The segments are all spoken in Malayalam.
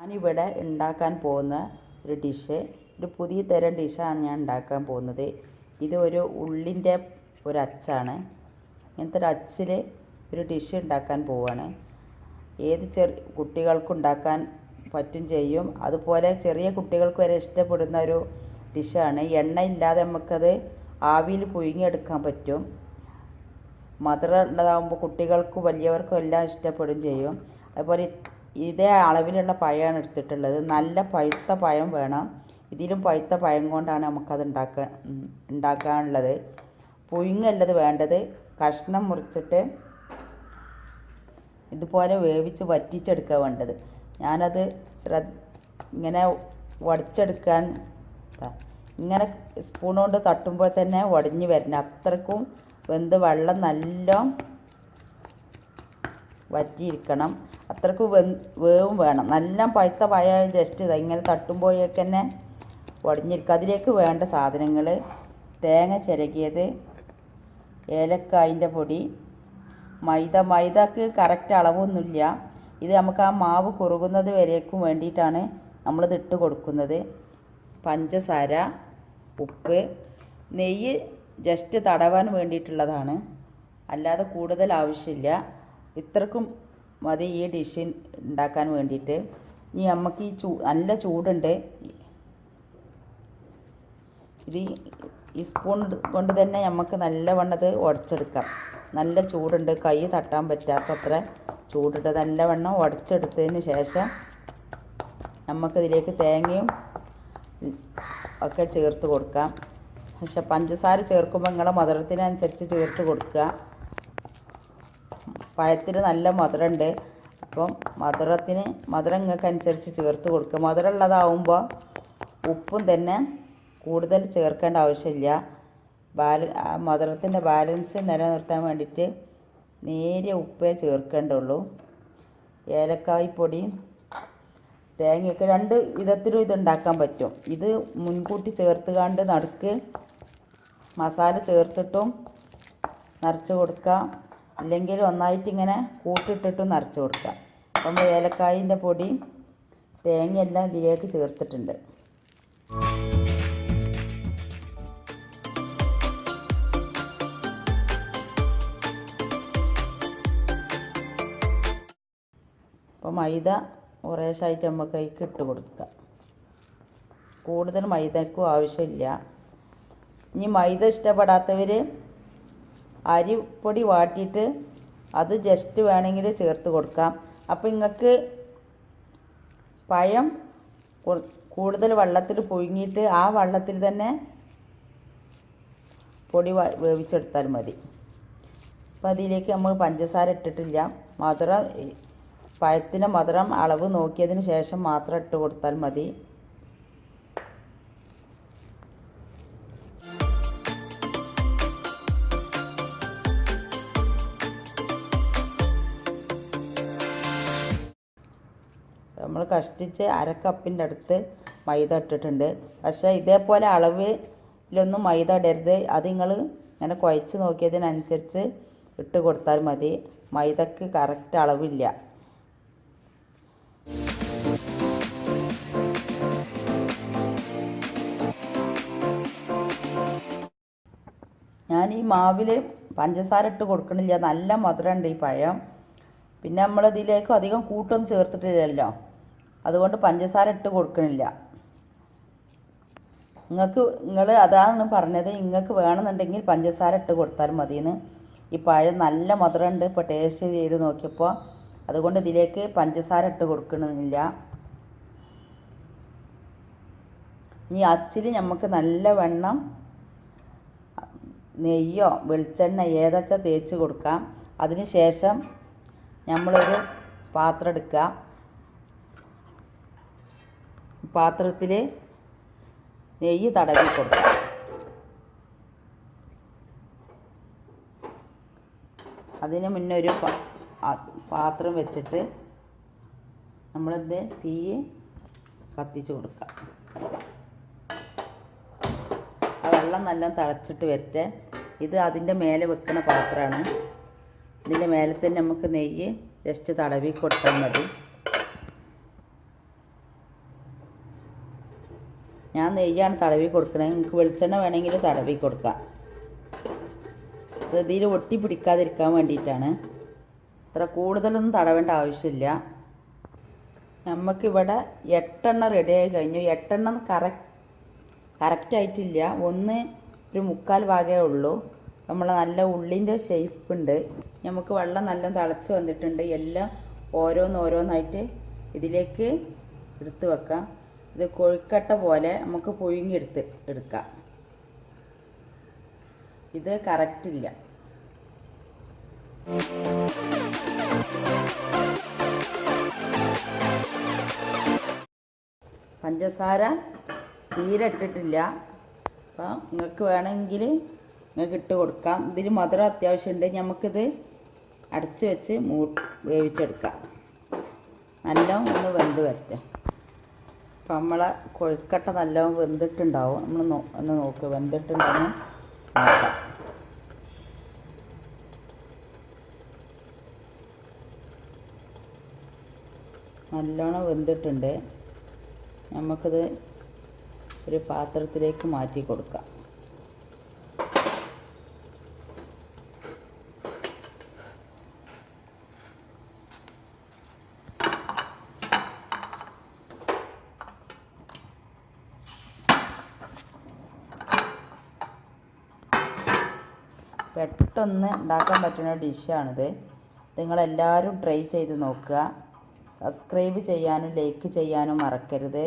ഞാനിവിടെ ഉണ്ടാക്കാൻ പോകുന്ന ഒരു ഡിഷ്, ഒരു പുതിയ തരം ഡിഷാണ് ഞാൻ ഉണ്ടാക്കാൻ പോകുന്നത്. ഇത് ഒരു ഉള്ളിൻ്റെ ഒരു അച്ചാണ്. ഇങ്ങനത്തെ ഒരു അച്ചിൽ ഒരു ഡിഷ് ഉണ്ടാക്കാൻ പോവുകയാണ്. ഏത് കുട്ടികൾക്കും ഉണ്ടാക്കാൻ പറ്റും ചെയ്യും. അതുപോലെ ചെറിയ കുട്ടികൾക്ക് വരെ ഇഷ്ടപ്പെടുന്ന ഒരു ഡിഷാണ്. എണ്ണ ഇല്ലാതെ നമുക്കത് ആവിയിൽ പുഴുങ്ങിയെടുക്കാൻ പറ്റും. മധുരം ഉള്ളതാകുമ്പോൾ കുട്ടികൾക്കും വലിയവർക്കും എല്ലാം ഇഷ്ടപ്പെടും ചെയ്യും. അതുപോലെ ഇതേ അളവിലുള്ള പഴമാണ് എടുത്തിട്ടുള്ളത്. നല്ല പഴുത്ത പഴം വേണം. ഇതിലും പഴുത്ത പഴം കൊണ്ടാണ് നമുക്കത് ഉണ്ടാക്കാനുള്ളത്. പുഴുങ്ങല്ലത് വേണ്ടത്. കഷ്ണം മുറിച്ചിട്ട് ഇതുപോലെ വേവിച്ച് വറ്റിച്ചെടുക്കുക വേണ്ടത്. ഞാനത് ഇങ്ങനെ വടിച്ചെടുക്കാൻ ഇങ്ങനെ സ്പൂൺ കൊണ്ട് തട്ടുമ്പോൾ തന്നെ ഉടഞ്ഞ് വരണം. അത്രക്കും വെന്ത് വെള്ളം നല്ല വറ്റിയിരിക്കണം. അത്രക്ക് വേവും വേണം. നല്ല പഴുത്ത പഴം ജസ്റ്റ് ഇങ്ങനെ തട്ടുമ്പോഴേക്ക് തന്നെ ഉടഞ്ഞിരിക്കുക. അതിലേക്ക് വേണ്ട സാധനങ്ങൾ: തേങ്ങ ചിരകിയത്, ഏലക്കായിൻ്റെ പൊടി, മൈദക്ക് കറക്റ്റ് അളവൊന്നുമില്ല. ഇത് നമുക്ക് ആ മാവ് കുറുകുന്നത് വരേക്കും വേണ്ടിയിട്ടാണ് നമ്മളിത് ഇട്ട് കൊടുക്കുന്നത്. പഞ്ചസാര, ഉപ്പ്, നെയ്യ് ജസ്റ്റ് തടവാൻ വേണ്ടിയിട്ടുള്ളതാണ്, അല്ലാതെ കൂടുതൽ ആവശ്യമില്ല. ഇത്രക്കും മതി ഈ ഡിഷ് ഉണ്ടാക്കാൻ വേണ്ടിയിട്ട്. ഇനി നമുക്ക് നല്ല ചൂടുണ്ട്. ഈ സ്പൂൺ കൊണ്ട് തന്നെ നമുക്ക് നല്ലവണ്ണം ഇത് ഉടച്ചെടുക്കാം. നല്ല ചൂടുണ്ട്, കൈ തട്ടാൻ പറ്റാത്തത്ര ചൂടിട്ട് നല്ലവണ്ണം ഉടച്ചെടുത്തതിന് ശേഷം നമുക്കിതിലേക്ക് തേങ്ങയും ഒക്കെ ചേർത്ത് കൊടുക്കാം. പക്ഷെ പഞ്ചസാര ചേർക്കുമ്പോൾ നിങ്ങളുടെ മധുരത്തിനനുസരിച്ച് ചേർത്ത് കൊടുക്കുക. പഴത്തിന് നല്ല മധുരമുണ്ട്, അപ്പം മധുരം നിങ്ങൾക്ക് അനുസരിച്ച് ചേർത്ത് കൊടുക്കുക. മധുരമുള്ളതാവുമ്പോൾ ഉപ്പും തന്നെ കൂടുതൽ ചേർക്കേണ്ട ആവശ്യമില്ല. മധുരത്തിൻ്റെ ബാലൻസ് നിലനിർത്താൻ വേണ്ടിയിട്ട് നേരിയ ഉപ്പേ ചേർക്കേണ്ടുള്ളൂ. ഏലക്കായ്പ്പൊടി, തേങ്ങയൊക്കെ രണ്ട് വിധത്തിലും ഇത് ഉണ്ടാക്കാൻ പറ്റും. ഇത് മുൻകൂട്ടി ചേർത്തുകൊണ്ട് നടുക്ക് മസാല ചേർത്തിട്ടും നിറച്ച് കൊടുക്കാം, അല്ലെങ്കിൽ ഒന്നായിട്ടിങ്ങനെ കൂട്ടിട്ടിട്ടും നിറച്ച് കൊടുക്കാം. അപ്പം ഏലക്കായിൻ്റെ പൊടി, തേങ്ങയെല്ലാം ഇതിലേക്ക് ചേർത്തിട്ടുണ്ട്. അപ്പോൾ മൈദ കുറേശ്ശായിട്ട് നമുക്ക് അതിലേക്ക് ഇട്ട് കൊടുക്കാം. കൂടുതൽ മൈദക്കും ആവശ്യമില്ല. ഇനി മൈദ ഇഷ്ടപ്പെടാത്തവർ അരിപ്പൊടി വാട്ടിയിട്ട് അത് ജസ്റ്റ് വേണമെങ്കിൽ ചേർത്ത് കൊടുക്കാം. അപ്പോൾ നിങ്ങൾക്ക് പഴം കൂടുതൽ വെള്ളത്തിൽ പുഴുങ്ങിയിട്ട് ആ വെള്ളത്തിൽ തന്നെ പൊടി വേവിച്ചെടുത്താൽ മതി. അപ്പോൾ അതിലേക്ക് നമ്മൾ പഞ്ചസാര ഇട്ടിട്ടില്ല. പഴത്തിൻ്റെ മധുരം അളവ് നോക്കിയതിന് ശേഷം മാത്രം ഇട്ട് കൊടുത്താൽ മതി. നമ്മൾ കഷ്ടിച്ച് അരക്കപ്പിൻ്റെ അടുത്ത് മൈദ ഇട്ടിട്ടുണ്ട്. പക്ഷേ ഇതേപോലെ അളവിലൊന്നും മൈദ ഇടരുത്. അത് നിങ്ങൾ ഇങ്ങനെ കുഴച്ച് നോക്കിയതിനനുസരിച്ച് ഇട്ട് കൊടുത്താൽ മതി. മൈദക്ക് കറക്റ്റ് അളവില്ല. ഞാൻ ഈ മാവിൽ പഞ്ചസാര ഇട്ട് കൊടുക്കണില്ല. നല്ല മധുരമുണ്ട് ഈ പഴം. പിന്നെ നമ്മളിതിലേക്ക് അധികം കൂട്ടൊന്നും ചേർത്തിട്ടില്ലല്ലോ, അതുകൊണ്ട് പഞ്ചസാര ഇട്ട് കൊടുക്കണില്ല. നിങ്ങൾ അതാണ് പറഞ്ഞത്, നിങ്ങൾക്ക് വേണമെന്നുണ്ടെങ്കിൽ പഞ്ചസാര ഇട്ട് കൊടുത്താൽ മതിയെന്ന്. ഈ പഴം നല്ല മധുരമുണ്ട്. ഇപ്പോൾ ടേസ്റ്റ് ചെയ്ത് നോക്കിയപ്പോൾ, അതുകൊണ്ട് ഇതിലേക്ക് പഞ്ചസാര ഇട്ട് കൊടുക്കണമെന്നില്ല. ഇനി അച്ചിൽ നമുക്ക് നല്ലവണ്ണം നെയ്യോ വെളിച്ചെണ്ണ ഏതാച്ചാ തേച്ച് കൊടുക്കാം. അതിന് ശേഷം നമ്മളൊരു പാത്രം എടുക്കുക. പാത്രത്തിൽ നെയ്യ് തടവി കൊടുക്കുക. അതിന് മുന്നേ ഒരു പാത്രം വെച്ചിട്ട് നമ്മളിത് തീ കത്തിച്ച് കൊടുക്കുക. ആ വെള്ളം നല്ല തിളച്ചിട്ട് വരട്ടെ. ഇത് അതിൻ്റെ മേലെ വെക്കുന്ന പാത്രമാണ്. ഇതിൻ്റെ മേലെ തന്നെ നമുക്ക് നെയ്യ് ജസ്റ്റ് തടവി കൊടുത്താൽ മതി. ഞാൻ നെയ്യാണ് തടവി കൊടുക്കണത്. നിങ്ങൾക്ക് വെളിച്ചെണ്ണ വേണമെങ്കിൽ തടവി കൊടുക്കാം. ഇത് ഇതിൽ ഒട്ടി പിടിക്കാതിരിക്കാൻ വേണ്ടിയിട്ടാണ്. അത്ര കൂടുതലൊന്നും തടവേണ്ട ആവശ്യമില്ല. നമുക്കിവിടെ 8 റെഡിയായി കഴിഞ്ഞു. 8 കറക്റ്റായിട്ടില്ല. ഒരു 1/4 ഭാഗമേ ഉള്ളൂ. നമ്മൾ നല്ല ഉള്ളിൻ്റെ ഷേപ്പ് ഉണ്ട്. നമുക്ക് വെള്ളം നല്ല തിളച്ച് വന്നിട്ടുണ്ട്. എല്ലാം ഓരോന്നായിട്ട് ഇതിലേക്ക് എടുത്ത് വെക്കാം. ഇത് കൊഴുക്കട്ട പോലെ നമുക്ക് എടുക്കാം. ഇത് കറക്റ്റില്ല. പഞ്ചസാര തീരെ ഇട്ടിട്ടില്ല. അപ്പം നിങ്ങൾക്ക് വേണമെങ്കിൽ നിങ്ങൾക്ക് ഇട്ട് കൊടുക്കാം. ഇതിൽ മധുരം അത്യാവശ്യമുണ്ട്. നമുക്കിത് അടച്ച് വെച്ച് വേവിച്ചെടുക്കാം. നല്ല ഒന്ന് വെന്ത് വരട്ടെ. അപ്പം നമ്മളെ കൊഴുക്കട്ട നല്ലോണം വെന്തിട്ടുണ്ടാവും. നമ്മൾ ഒന്ന് നോക്ക് വെന്തിട്ടുണ്ടെന്ന് നോക്കാം. നല്ലോണം വെന്തിട്ടുണ്ട്. നമുക്കിത് ഒരു പാത്രത്തിലേക്ക് മാറ്റി കൊടുക്കാം. പെട്ടെന്ന് ഉണ്ടാക്കാൻ പറ്റുന്ന ഡിഷാണിത്. നിങ്ങളെല്ലാവരും ട്രൈ ചെയ്ത് നോക്കുക. സബ്സ്ക്രൈബ് ചെയ്യാനും ലൈക്ക് ചെയ്യാനും മറക്കരുത്.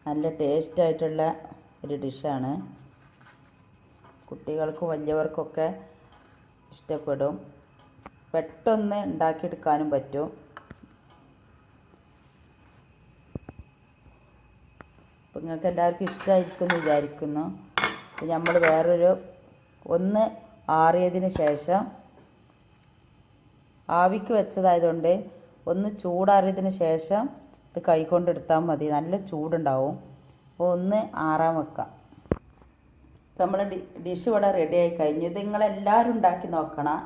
നല്ല ടേസ്റ്റായിട്ടുള്ള ഒരു ഡിഷാണ്. കുട്ടികൾക്കും വലിയവർക്കൊക്കെ ഇഷ്ടപ്പെടും. പെട്ടെന്ന് ഉണ്ടാക്കിയെടുക്കാനും പറ്റും. അപ്പം നിങ്ങൾക്ക് എല്ലാവർക്കും ഇഷ്ടമായിരിക്കും എന്ന് വിചാരിക്കുന്നു. നമ്മൾ ഒന്ന് ആറിയതിന് ശേഷം ആവിക്ക് വെച്ചതായതുകൊണ്ട് ഒന്ന് ചൂടാറിയതിന് ശേഷം ഇത് കൈകൊണ്ടെടുത്താൽ മതി. നല്ല ചൂടുണ്ടാവും. അപ്പോൾ ഒന്ന് ആറാൻ വെക്കാം. ഇപ്പം നമ്മൾ ഡിഷ് ഇവിടെ റെഡി ആയി കഴിഞ്ഞു. ഇത് നിങ്ങളെല്ലാവരും ഉണ്ടാക്കി നോക്കണം.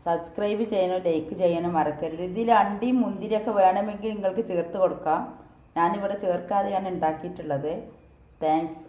സബ്സ്ക്രൈബ് ചെയ്യാനോ ലൈക്ക് ചെയ്യാനോ മറക്കരുത്. ഇതിൽ അണ്ടിയും മുന്തിരിയൊക്കെ വേണമെങ്കിൽ നിങ്ങൾക്ക് ചേർത്ത് കൊടുക്കാം. ഞാനിവിടെ ചേർക്കാതെയാണ് ഉണ്ടാക്കിയിട്ടുള്ളത്. താങ്ക്സ്.